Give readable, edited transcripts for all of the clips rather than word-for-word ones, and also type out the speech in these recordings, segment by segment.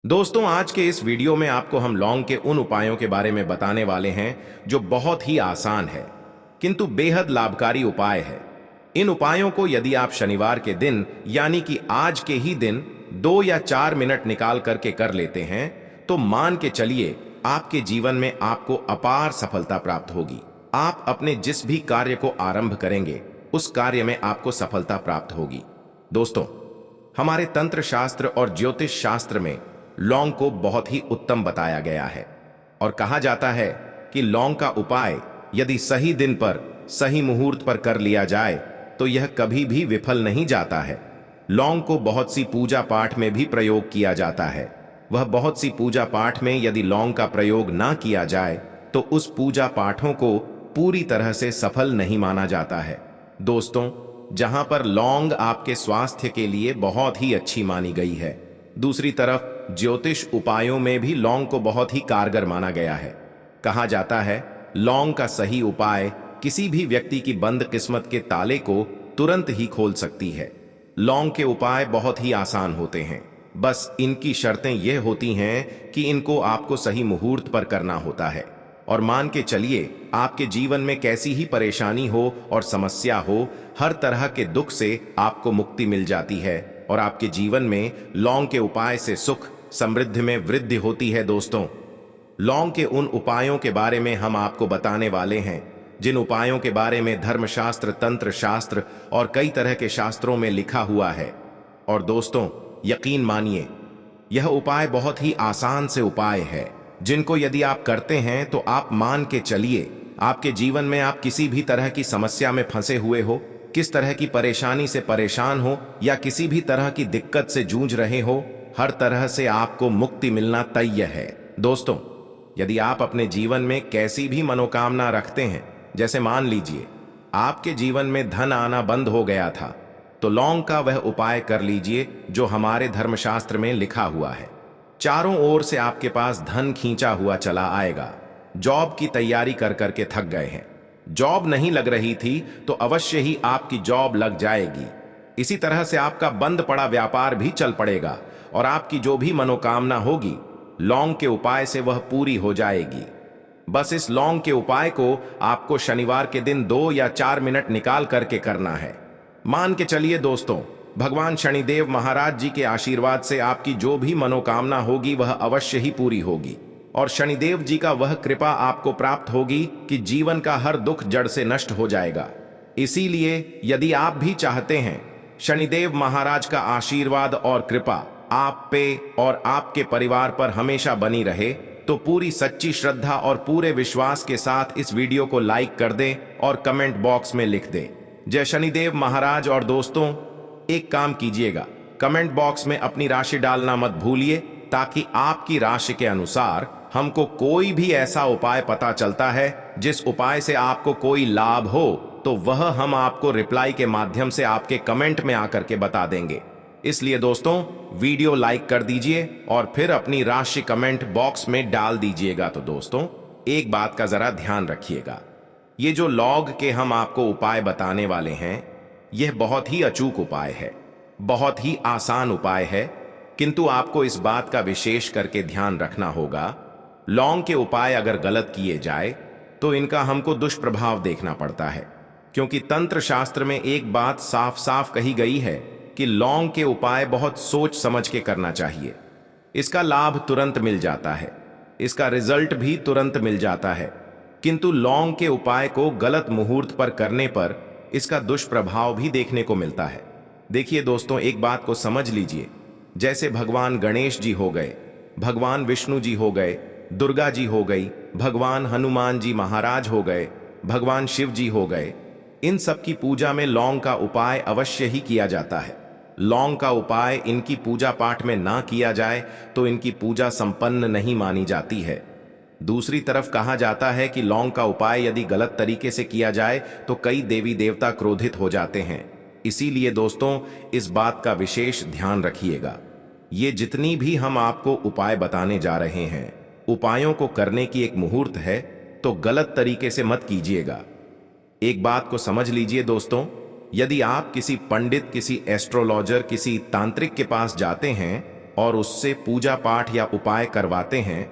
दोस्तों, आज के इस वीडियो में आपको हम लौंग के उन उपायों के बारे में बताने वाले हैं जो बहुत ही आसान है किंतु बेहद लाभकारी उपाय है। इन उपायों को यदि आप शनिवार के दिन यानी कि आज के ही दिन 2 या 4 मिनट निकाल करके कर लेते हैं तो मान के चलिए आपके जीवन में आपको अपार सफलता प्राप्त होगी। आप अपने जिस भी कार्य को आरंभ करेंगे उस कार्य में आपको सफलता प्राप्त होगी। दोस्तों, हमारे तंत्र शास्त्र और ज्योतिष शास्त्र में लौंग को बहुत ही उत्तम बताया गया है और कहा जाता है कि लौंग का उपाय यदि सही दिन पर सही मुहूर्त पर कर लिया जाए तो यह कभी भी विफल नहीं जाता है। लौंग को बहुत सी पूजा पाठ में भी प्रयोग किया जाता है। वह बहुत सी पूजा पाठ में यदि लौंग का प्रयोग ना किया जाए तो उस पूजा पाठों को पूरी तरह से सफल नहीं माना जाता है। दोस्तों, जहां पर लौंग आपके स्वास्थ्य के लिए बहुत ही अच्छी मानी गई है, दूसरी तरफ ज्योतिष उपायों में भी लौंग को बहुत ही कारगर माना गया है। कहा जाता है लौंग का सही उपाय किसी भी व्यक्ति की बंद किस्मत के ताले को तुरंत ही खोल सकती है। लौंग के उपाय बहुत ही आसान होते हैं, बस इनकी शर्तें यह होती हैं कि इनको आपको सही मुहूर्त पर करना होता है। और मान के चलिए आपके जीवन में कैसी ही परेशानी हो और समस्या हो, हर तरह के दुख से आपको मुक्ति मिल जाती है और आपके जीवन में लौंग के उपाय से सुख समृद्धि में वृद्धि होती है। दोस्तों, लौंग के उन उपायों के बारे में हम आपको बताने वाले हैं जिन उपायों के बारे में धर्मशास्त्र, तंत्र शास्त्र और कई तरह के शास्त्रों में लिखा हुआ है। और दोस्तों, यकीन मानिए यह उपाय बहुत ही आसान से उपाय है जिनको यदि आप करते हैं तो आप मान के चलिए आपके जीवन में आप किसी भी तरह की समस्या में फंसे हुए हो, किस तरह की परेशानी से परेशान हो या किसी भी तरह की दिक्कत से जूझ रहे हो, हर तरह से आपको मुक्ति मिलना तय है। दोस्तों, यदि आप अपने जीवन में कैसी भी मनोकामना रखते हैं, जैसे मान लीजिए आपके जीवन में धन आना बंद हो गया था, तो लौंग का वह उपाय कर लीजिए जो हमारे धर्मशास्त्र में लिखा हुआ है। चारों ओर से आपके पास धन खींचा हुआ चला आएगा। जॉब की तैयारी कर करके थक गए हैं, जॉब नहीं लग रही थी तो अवश्य ही आपकी जॉब लग जाएगी। इसी तरह से आपका बंद पड़ा व्यापार भी चल पड़ेगा और आपकी जो भी मनोकामना होगी लौंग के उपाय से वह पूरी हो जाएगी। बस इस लौंग के उपाय को आपको शनिवार के दिन 2 या 4 मिनट निकाल करके करना है। मान के चलिए दोस्तों, भगवान शनिदेव महाराज जी के आशीर्वाद से आपकी जो भी मनोकामना होगी वह अवश्य ही पूरी होगी और शनिदेव जी का वह कृपा आपको प्राप्त होगी कि जीवन का हर दुख जड़ से नष्ट हो जाएगा। इसीलिए यदि आप भी चाहते हैं शनिदेव महाराज का आशीर्वाद और कृपा आप पे और आपके परिवार पर हमेशा बनी रहे, तो पूरी सच्ची श्रद्धा और पूरे विश्वास के साथ इस वीडियो को लाइक कर दें और कमेंट बॉक्स में लिख दें जय शनिदेव महाराज। और दोस्तों, एक काम कीजिएगा, कमेंट बॉक्स में अपनी राशि डालना मत भूलिए ताकि आपकी राशि के अनुसार हमको कोई भी ऐसा उपाय पता चलता है जिस उपाय से आपको कोई लाभ हो तो वह हम आपको रिप्लाई के माध्यम से आपके कमेंट में आकर के बता देंगे। इसलिए दोस्तों, वीडियो लाइक कर दीजिए और फिर अपनी राशि कमेंट बॉक्स में डाल दीजिएगा। तो दोस्तों, एक बात का जरा ध्यान रखिएगा, ये जो लौंग के हम आपको उपाय बताने वाले हैं यह बहुत ही अचूक उपाय है, बहुत ही आसान उपाय है, किंतु आपको इस बात का विशेष करके ध्यान रखना होगा लौंग के उपाय अगर गलत किए जाए तो इनका हमको दुष्प्रभाव देखना पड़ता है। क्योंकि तंत्र शास्त्र में एक बात साफ साफ कही गई है कि लौंग के उपाय बहुत सोच समझ के करना चाहिए। इसका लाभ तुरंत मिल जाता है, इसका रिजल्ट भी तुरंत मिल जाता है, किंतु लौंग के उपाय को गलत मुहूर्त पर करने पर इसका दुष्प्रभाव भी देखने को मिलता है। देखिए दोस्तों, एक बात को समझ लीजिए, जैसे भगवान गणेश जी हो गए, भगवान विष्णु जी हो गए, दुर्गा जी हो गई, भगवान हनुमान जी महाराज हो गए, भगवान शिव जी हो गए, इन सब की पूजा में लौंग का उपाय अवश्य ही किया जाता है। लौंग का उपाय इनकी पूजा पाठ में ना किया जाए तो इनकी पूजा संपन्न नहीं मानी जाती है। दूसरी तरफ कहा जाता है कि लौंग का उपाय यदि गलत तरीके से किया जाए तो कई देवी देवता क्रोधित हो जाते हैं। इसीलिए दोस्तों, इस बात का विशेष ध्यान रखिएगा। ये जितनी भी हम आपको उपाय बताने जा रहे हैं, उपायों को करने की एक मुहूर्त है, तो गलत तरीके से मत कीजिएगा। एक बात को समझ लीजिए दोस्तों, यदि आप किसी पंडित, किसी एस्ट्रोलॉजर, किसी तांत्रिक के पास जाते हैं और उससे पूजा पाठ या उपाय करवाते हैं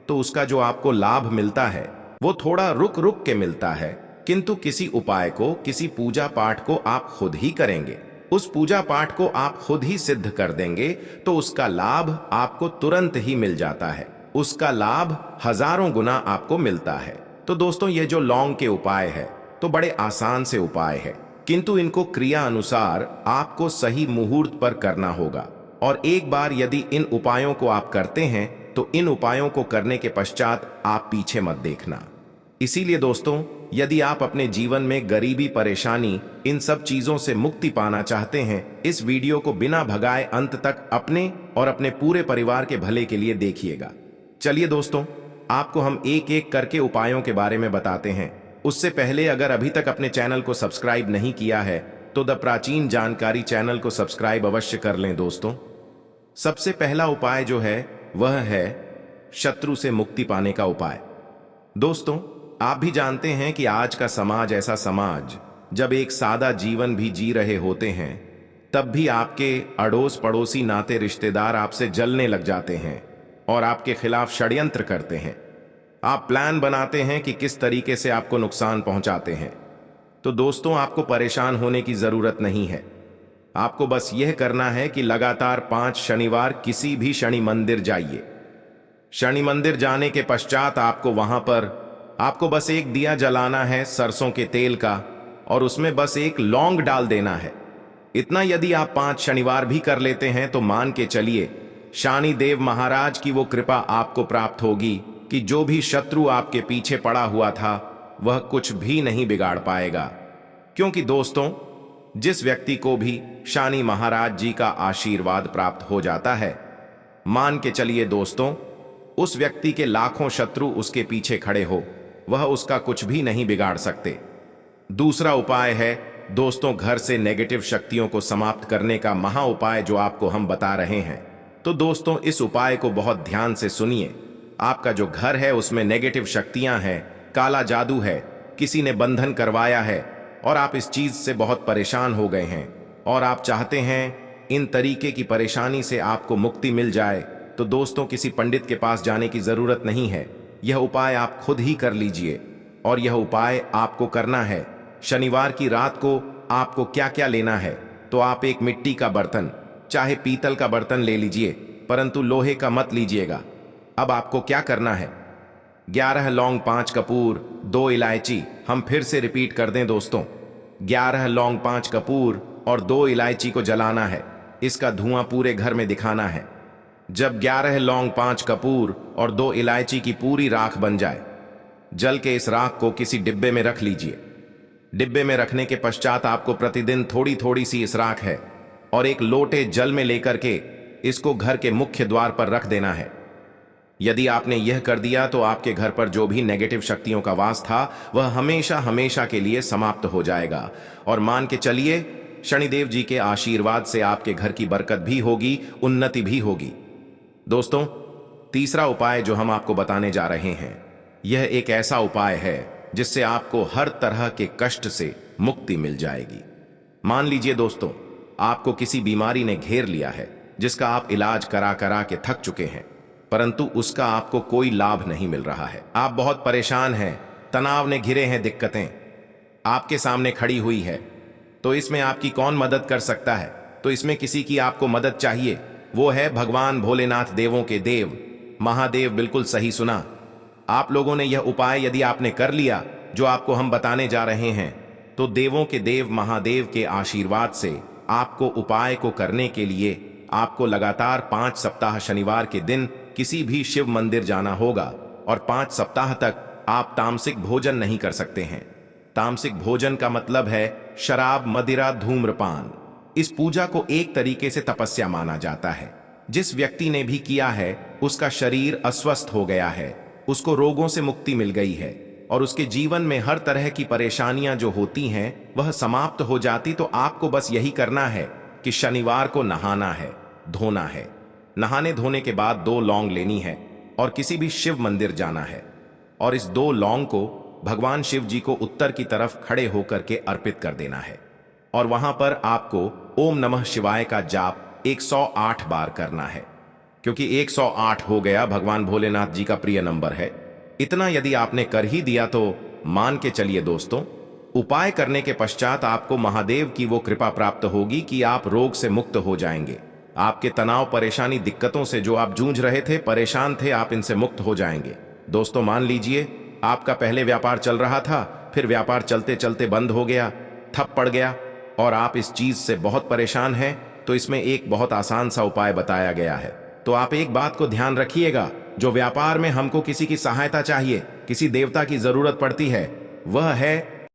तो उसका जो आपको लाभ मिलता है वो थोड़ा रुक रुक के मिलता है, किंतु किसी उपाय को, किसी पूजा पाठ को आप खुद ही करेंगे, उस पूजा पाठ को आप खुद ही सिद्ध कर देंगे तो उसका लाभ आपको तुरंत ही मिल जाता है, उसका लाभ हजारों गुना आपको मिलता है। तो दोस्तों, ये जो लौंग के उपाय है तो बड़े आसान से उपाय है, किंतु इनको क्रिया अनुसार आपको सही मुहूर्त पर करना होगा। और एक बार यदि इन उपायों को आप करते हैं तो इन उपायों को करने के पश्चात आप पीछे मत देखना। इसीलिए दोस्तों, यदि आप अपने जीवन में गरीबी, परेशानी, इन सब चीजों से मुक्ति पाना चाहते हैं, इस वीडियो को बिना भगाए अंत तक अपने और अपने पूरे परिवार के भले के लिए देखिएगा। चलिए दोस्तों, आपको हम एक एक करके उपायों के बारे में बताते हैं। उससे पहले अगर अभी तक अपने चैनल को सब्सक्राइब नहीं किया है तो द प्राचीन जानकारी चैनल को सब्सक्राइब अवश्य कर लें। दोस्तों, सबसे पहला उपाय जो है वह है शत्रु से मुक्ति पाने का उपाय। दोस्तों, आप भी जानते हैं कि आज का समाज ऐसा समाज जब एक सादा जीवन भी जी रहे होते हैं तब भी आपके अड़ोस पड़ोसी, नाते रिश्तेदार आपसे जलने लग जाते हैं और आपके खिलाफ षड्यंत्र करते हैं। आप प्लान बनाते हैं कि किस तरीके से आपको नुकसान पहुंचाते हैं। तो दोस्तों, आपको परेशान होने की जरूरत नहीं है। आपको बस यह करना है कि लगातार 5 शनिवार किसी भी शनि मंदिर जाइए। शनि मंदिर जाने के पश्चात आपको वहां पर आपको बस एक दिया जलाना है सरसों के तेल का, और उसमें बस एक लौंग डाल देना है। इतना यदि आप 5 शनिवार भी कर लेते हैं तो मान के चलिए शनि देव महाराज की वो कृपा आपको प्राप्त होगी कि जो भी शत्रु आपके पीछे पड़ा हुआ था वह कुछ भी नहीं बिगाड़ पाएगा। क्योंकि दोस्तों, जिस व्यक्ति को भी शनि महाराज जी का आशीर्वाद प्राप्त हो जाता है, मान के चलिए दोस्तों, उस व्यक्ति के लाखों शत्रु उसके पीछे खड़े हो, वह उसका कुछ भी नहीं बिगाड़ सकते। दूसरा उपाय है दोस्तों, घर से नेगेटिव शक्तियों को समाप्त करने का महा उपाय जो आपको हम बता रहे हैं। तो दोस्तों, इस उपाय को बहुत ध्यान से सुनिए। आपका जो घर है उसमें नेगेटिव शक्तियां हैं, काला जादू है, किसी ने बंधन करवाया है और आप इस चीज से बहुत परेशान हो गए हैं और आप चाहते हैं इन तरीके की परेशानी से आपको मुक्ति मिल जाए, तो दोस्तों, किसी पंडित के पास जाने की जरूरत नहीं है। यह उपाय आप खुद ही कर लीजिए। और यह उपाय आपको करना है शनिवार की रात को। आपको क्या क्या लेना है, तो आप एक मिट्टी का बर्तन, चाहे पीतल का बर्तन ले लीजिए, परंतु लोहे का मत लीजिएगा। अब आपको क्या करना है, 11 लौंग, 5 कपूर, 2 इलायची। हम फिर से रिपीट कर दें दोस्तों, 11 लौंग, 5 कपूर और 2 इलायची को जलाना है। इसका धुआं पूरे घर में दिखाना है। जब 11 लौंग, 5 कपूर और 2 इलायची की पूरी राख बन जाए, जल के इस राख को किसी डिब्बे में रख लीजिए। डिब्बे में रखने के पश्चात आपको प्रतिदिन थोड़ी थोड़ी सी इस राख है और एक लोटे जल में लेकर के इसको घर के मुख्य द्वार पर रख देना है। यदि आपने यह कर दिया तो आपके घर पर जो भी नेगेटिव शक्तियों का वास था वह हमेशा हमेशा के लिए समाप्त हो जाएगा। और मान के चलिए शनिदेव जी के आशीर्वाद से आपके घर की बरकत भी होगी, उन्नति भी होगी। दोस्तों, तीसरा उपाय जो हम आपको बताने जा रहे हैं, यह एक ऐसा उपाय है जिससे आपको हर तरह के कष्ट से मुक्ति मिल जाएगी। मान लीजिए दोस्तों, आपको किसी बीमारी ने घेर लिया है जिसका आप इलाज करा करा के थक चुके हैं, परंतु उसका आपको कोई लाभ नहीं मिल रहा है। आप बहुत परेशान हैं, तनाव ने घिरे हैं, दिक्कतें आपके सामने खड़ी हुई है। तो इसमें आपकी कौन मदद कर सकता है? तो इसमें किसी की आपको मदद चाहिए, वो है भगवान भोलेनाथ, देवों के देव महादेव। बिल्कुल सही सुना। आप लोगों ने यह उपाय यदि आपने कर लिया जो आपको हम बताने जा रहे हैं, तो देवों के देव महादेव के आशीर्वाद से आपको उपाय को करने के लिए आपको लगातार 5 सप्ताह शनिवार के दिन किसी भी शिव मंदिर जाना होगा और 5 सप्ताह तक आप तामसिक भोजन नहीं कर सकते हैं। तामसिक भोजन का मतलब है शराब, मदिरा, धूम्रपान। इस पूजा को एक तरीके से तपस्या माना जाता है। जिस व्यक्ति ने भी किया है उसका शरीर अस्वस्थ हो गया है, उसको रोगों से मुक्ति मिल गई है और उसके जीवन में हर तरह की परेशानियां जो होती हैं वह समाप्त हो जाती। तो आपको बस यही करना है कि शनिवार को नहाना है, धोना है। नहाने धोने के बाद 2 लौंग लेनी है और किसी भी शिव मंदिर जाना है और इस 2 लौंग को भगवान शिव जी को उत्तर की तरफ खड़े होकर के अर्पित कर देना है और वहां पर आपको ओम नमः शिवाय का जाप 108 बार करना है। क्योंकि 108 हो गया भगवान भोलेनाथ जी का प्रिय नंबर है। इतना यदि आपने कर ही दिया तो मान के चलिए दोस्तों, उपाय करने के पश्चात आपको महादेव की वो कृपा प्राप्त होगी कि आप रोग से मुक्त हो जाएंगे। आपके तनाव, परेशानी, दिक्कतों से जो आप जूझ रहे थे, परेशान थे, आप इनसे मुक्त हो जाएंगे। दोस्तों मान लीजिए आपका पहले व्यापार चल रहा था, फिर व्यापार चलते चलते बंद हो गया, ठप पड़ गया और आप इस चीज से बहुत परेशान हैं, तो इसमें एक बहुत आसान सा उपाय बताया गया है। तो आप एक बात को ध्यान रखिएगा, जो व्यापार में हमको किसी की सहायता चाहिए, किसी देवता की जरूरत पड़ती है, वह है